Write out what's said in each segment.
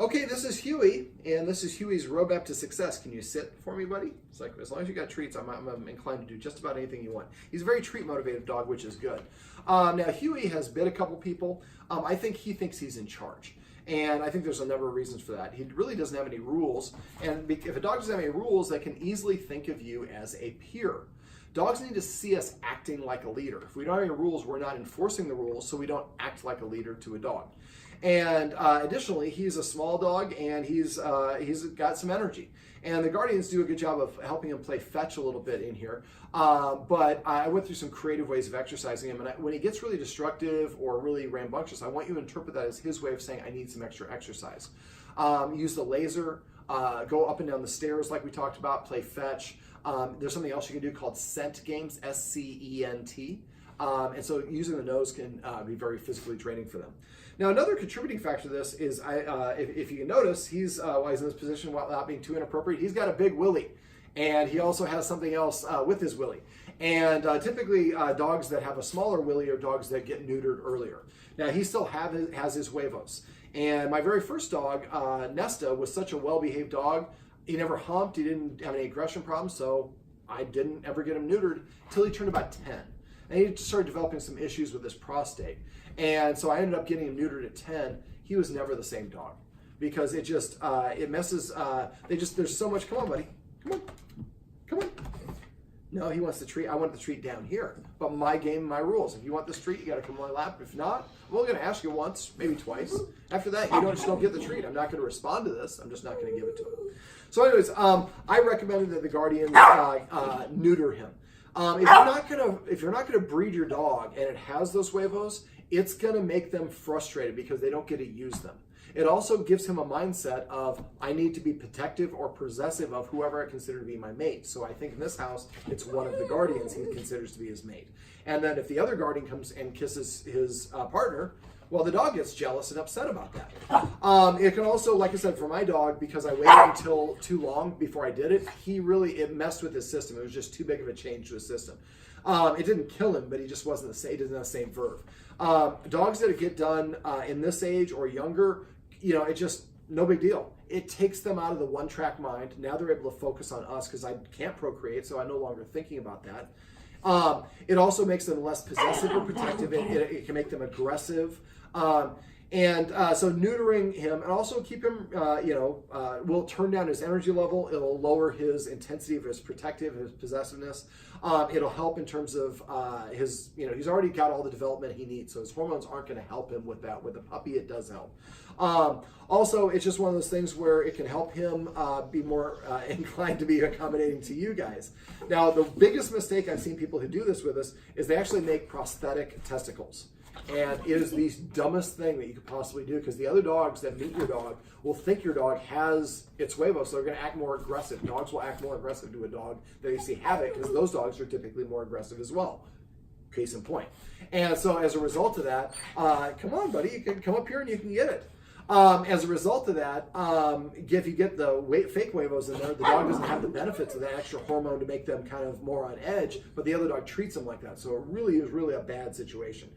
Okay, this is Huey, and this is Huey's roadmap to success. Can you sit for me, buddy? It's like, as long as you got treats, I'm inclined to do just about anything you want. He's a very treat-motivated dog, which is good. Now, Huey has bit a couple people. I think he thinks he's in charge. And I think there's a number of reasons for that. He really doesn't have any rules. And if a dog doesn't have any rules, they can easily think of you as a peer. Dogs need to see us acting like a leader. If we don't have any rules, we're not enforcing the rules, so we don't act like a leader to a dog. And additionally, he's a small dog, and he's got some energy. And the Guardians do a good job of helping him play fetch a little bit in here. But I went through some creative ways of exercising him. And when he gets really destructive or really rambunctious, I want you to interpret that as his way of saying, I need some extra exercise. Use the laser, go up and down the stairs like we talked about, play fetch. There's something else you can do called scent games, S-C-E-N-T. And so using the nose can be very physically draining for them. Now, another contributing factor to this is, if you can notice, while he's in this position without being too inappropriate, he's got a big willy. And he also has something else with his willy. And typically, dogs that have a smaller willy are dogs that get neutered earlier. Now, he still has his huevos. And my very first dog, Nesta, was such a well-behaved dog. He never humped. He didn't have any aggression problems, so I didn't ever get him neutered until he turned about 10. And he started developing some issues with his prostate. And so I ended up getting him neutered at 10. He was never the same dog because it just, it messes, there's so much, come on, buddy. Come on. No, he wants the treat. I want the treat down here. But my game, my rules. If you want this treat, you got to come on my lap. If not, I'm only going to ask you once, maybe twice. After that, you just don't get the treat. I'm not going to respond to this. I'm just not going to give it to him. So anyways, I recommended that the Guardians neuter him. If you're not gonna breed your dog and it has those huevos, it's gonna make them frustrated because they don't get to use them. It also gives him a mindset of, I need to be protective or possessive of whoever I consider to be my mate. So I think in this house, it's one of the Guardians he considers to be his mate. And then if the other Guardian comes and kisses his partner, well, the dog gets jealous and upset about that. It can also, like I said, for my dog, because I waited until too long before I did it, it messed with his system. It was just too big of a change to his system. It didn't kill him, but he just wasn't the same. He doesn't have the same verve. Dogs that get done in this age or younger, it's just no big deal. It takes them out of the one-track mind. Now they're able to focus on us because I can't procreate, so I'm no longer thinking about that. It also makes them less possessive or protective. It can make them aggressive. So neutering him and also keep him, will turn down his energy level. It'll lower his intensity of his possessiveness. It'll help in terms of he's already got all the development he needs. So his hormones aren't going to help him with that. With the puppy, it does help. Also, it's just one of those things where it can help him be more inclined to be accommodating to you guys. Now, the biggest mistake I've seen people who do this with us is they actually make prosthetic testicles. And it is the dumbest thing that you could possibly do because the other dogs that meet your dog will think your dog has its huevos, so they're going to act more aggressive. Dogs will act more aggressive to a dog that they see have it because those dogs are typically more aggressive as well. Case in point. And so as a result of that, come on, buddy, you can come up here and you can get it. As a result of that, if you get the fake huevos in there, the dog doesn't have the benefits of that extra hormone to make them kind of more on edge, but the other dog treats them like that. So it really is a bad situation.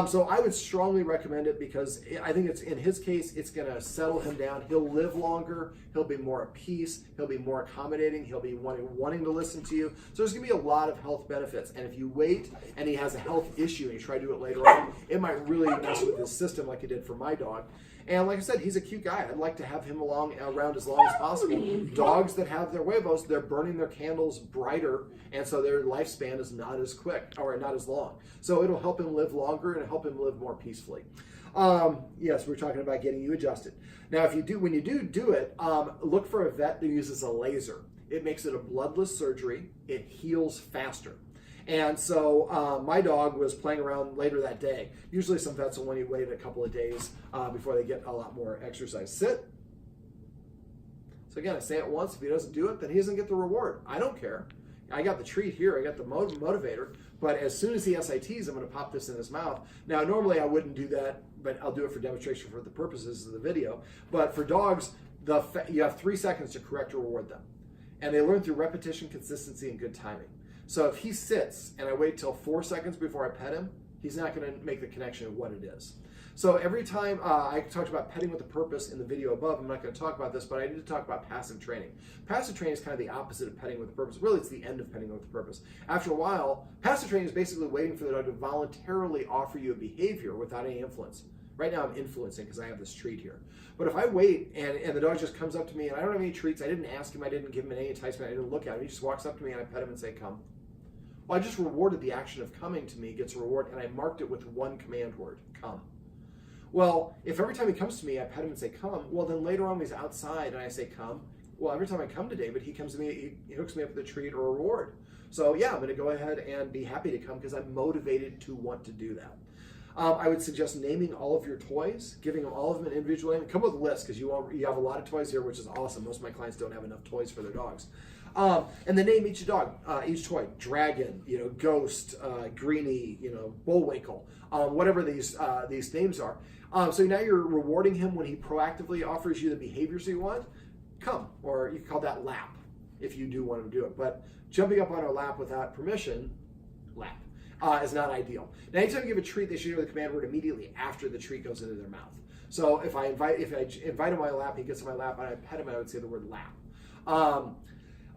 So I would strongly recommend it because I think in his case, it's going to settle him down. He'll live longer. He'll be more at peace. He'll be more accommodating. He'll be wanting to listen to you. So there's going to be a lot of health benefits. And if you wait and he has a health issue and you try to do it later on, it might really mess with his system like it did for my dog. And like I said, he's a cute guy. I'd like to have him around as long as possible. Dogs that have their huevos, they're burning their candles brighter, and so their lifespan is not as quick or not as long. So it'll help him live longer and help him live more peacefully. Yes, we're talking about getting you adjusted. Now, when you do it, look for a vet that uses a laser. It makes it a bloodless surgery. It heals faster. And so my dog was playing around later that day. Usually some vets will want you to wait a couple of days before they get a lot more exercise. Sit. So again, I say it once. If he doesn't do it, then he doesn't get the reward. I don't care. I got the treat here. I got the motivator. But as soon as he SITs, I'm going to pop this in his mouth. Now, normally I wouldn't do that, but I'll do it for demonstration for the purposes of the video. But for dogs, you have 3 seconds to correct or reward them. And they learn through repetition, consistency, and good timing. So if he sits and I wait till 4 seconds before I pet him, he's not going to make the connection of what it is. So every time I talked about petting with a purpose in the video above, I'm not going to talk about this, but I need to talk about passive training. Passive training is kind of the opposite of petting with a purpose. Really, it's the end of petting with a purpose. After a while, passive training is basically waiting for the dog to voluntarily offer you a behavior without any influence. Right now I'm influencing because I have this treat here. But if I wait and the dog just comes up to me and I don't have any treats, I didn't ask him, I didn't give him any enticement, I didn't look at him, he just walks up to me and I pet him and say, come. Well, I just rewarded the action of coming to me, gets a reward, and I marked it with one command word, come. Well, if every time he comes to me, I pet him and say, come, well, then later on when he's outside and I say, come, well, every time I come to David, he comes to me, he hooks me up with a treat or a reward. So yeah, I'm going to go ahead and be happy to come because I'm motivated to want to do that. I would suggest naming all of your toys, giving them all of them an individual name. Come with a list because you have a lot of toys here, which is awesome. Most of my clients don't have enough toys for their dogs. And then name each dog, each toy, dragon, ghost, greenie, bullwinkle, whatever these names are. So now you're rewarding him when he proactively offers you the behaviors you want. Come, or you can call that lap if you do want him to do it. But jumping up on our lap without permission, lap. Is not ideal. Now, anytime you give a treat, they should hear the command word immediately after the treat goes into their mouth. So if I invite him on my lap, he gets on my lap, and I pet him, I would say the word lap.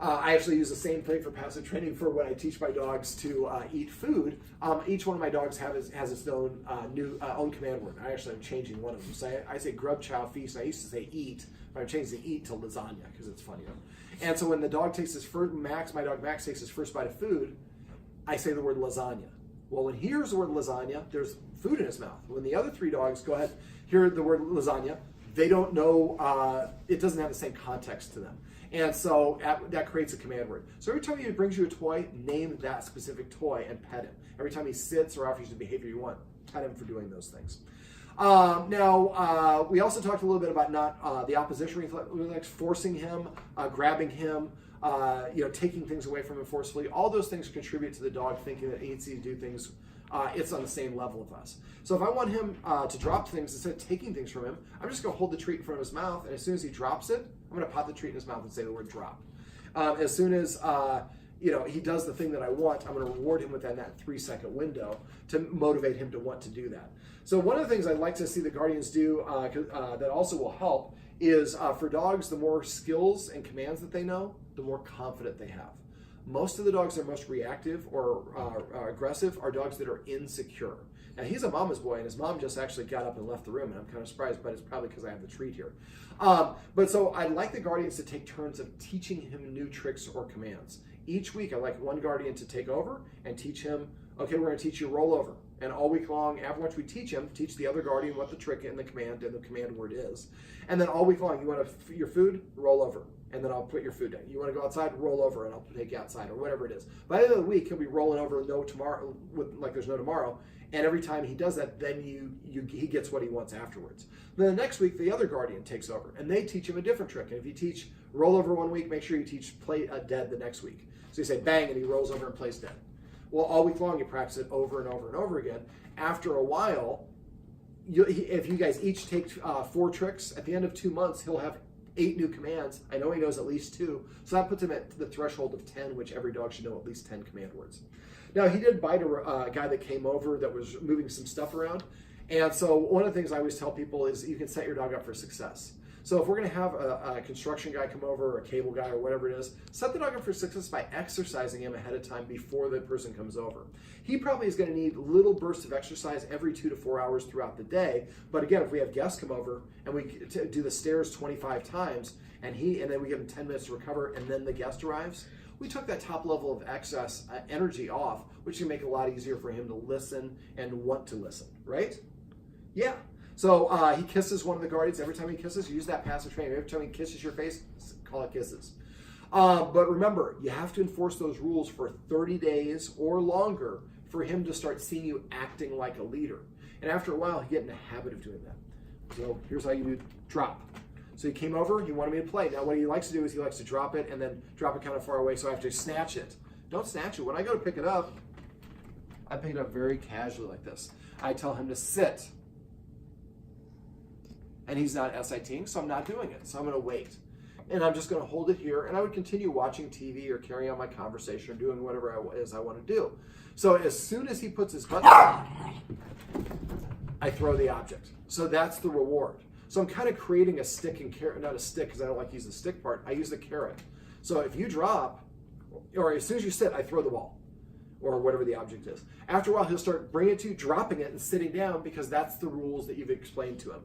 I actually use the same thing for passive training for when I teach my dogs to eat food. Each one of my dogs has its own own command word. I actually am changing one of them. So I say grub, chow, feast. I used to say eat, but I'm changing the eat to lasagna because it's funnier. And so when the dog takes his first, my dog Max takes his first bite of food, I say the word lasagna. Well, when he hears the word lasagna, there's food in his mouth. When the other three dogs go ahead, hear the word lasagna, they don't know, it doesn't have the same context to them. And so that creates a command word. So every time he brings you a toy, name that specific toy and pet him. Every time he sits or offers you the behavior you want, pet him for doing those things. Now, we also talked a little bit about not the opposition reflex, forcing him, grabbing him, taking things away from him forcefully. All those things contribute to the dog thinking that he needs to do things, it's on the same level of us. So if I want him to drop things, instead of taking things from him, I'm just going to hold the treat in front of his mouth, and as soon as he drops it, I'm going to pop the treat in his mouth and say the word drop. As soon as he does the thing that I want, I'm going to reward him within that 3-second window to motivate him to want to do that. So one of the things I'd like to see the guardians do that also will help is for dogs, the more skills and commands that they know, the more confident they have. Most of the dogs that are most reactive or aggressive are dogs that are insecure. Now, he's a mama's boy, and his mom just actually got up and left the room, and I'm kind of surprised, but it's probably because I have the treat here. But so I'd like the guardians to take turns of teaching him new tricks or commands. Each week, I'd like one guardian to take over and teach him, okay, we're going to teach you rollover. And all week long, after once we teach him, teach the other guardian what the trick and the command word is. And then all week long, you want your food, roll over. And then I'll put your food down. You want to go outside, roll over, and I'll take you outside, or whatever it is. By the end of the week, he'll be rolling over like there's no tomorrow. And every time he does that, then he gets what he wants afterwards. Then the next week, the other guardian takes over, and they teach him a different trick. And if you teach roll over one week, make sure you teach play dead the next week. So you say bang, and he rolls over and plays dead. Well, all week long, you practice it over and over and over again. After a while, if you guys each take 4 tricks, at the end of 2 months, he'll have 8 new commands. I know he knows at least 2. So that puts him at the threshold of 10, which every dog should know at least 10 command words. Now, he did bite a guy that came over that was moving some stuff around. And so one of the things I always tell people is you can set your dog up for success. So if we're going to have a construction guy come over, or a cable guy, or whatever it is, set the dog up for success by exercising him ahead of time before the person comes over. He probably is going to need little bursts of exercise every 2 to 4 hours throughout the day. But again, if we have guests come over and we do the stairs 25 times, and then we give him 10 minutes to recover, and then the guest arrives, we took that top level of excess energy off, which can make it a lot easier for him to listen and want to listen, right? Yeah. So he kisses one of the guardians. Every time he kisses, use that passive training. Every time he kisses your face, call it kisses. But remember, you have to enforce those rules for 30 days or longer for him to start seeing you acting like a leader. And after a while, he get in the habit of doing that. So here's how you do drop. So he came over, he wanted me to play. Now what he likes to do is he likes to drop it and then drop it kind of far away, so I have to snatch it. Don't snatch it. When I go to pick it up, I pick it up very casually like this. I tell him to sit. And he's not SITing, so I'm not doing it. So I'm going to wait. And I'm just going to hold it here, and I would continue watching TV or carrying on my conversation or doing whatever it is I want to do. So as soon as he puts his butt down, I throw the object. So that's the reward. So I'm kind of creating a stick and carrot, not a stick because I don't like to use the stick part. I use the carrot. So if you drop, or as soon as you sit, I throw the ball or whatever the object is. After a while, he'll start bringing it to you, dropping it and sitting down because that's the rules that you've explained to him.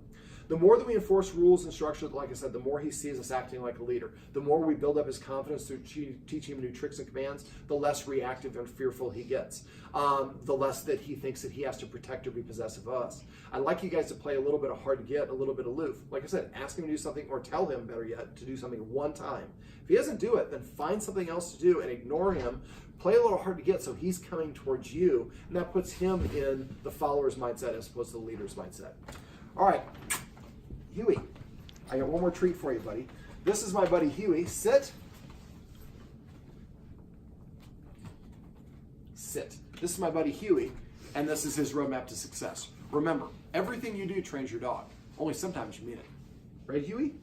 The more that we enforce rules and structure, like I said, the more he sees us acting like a leader. The more we build up his confidence through teaching him new tricks and commands, the less reactive and fearful he gets. The less that he thinks that he has to protect or be possessive of us. I'd like you guys to play a little bit of hard to get, a little bit aloof. Like I said, ask him to do something or tell him, better yet, to do something one time. If he doesn't do it, then find something else to do and ignore him. Play a little hard to get so he's coming towards you, and that puts him in the follower's mindset as opposed to the leader's mindset. All right. Huey, I got one more treat for you, buddy. This is my buddy Huey. Sit. Sit. This is my buddy Huey, and this is his roadmap to success. Remember, everything you do trains your dog. Only sometimes you mean it. Right, Huey?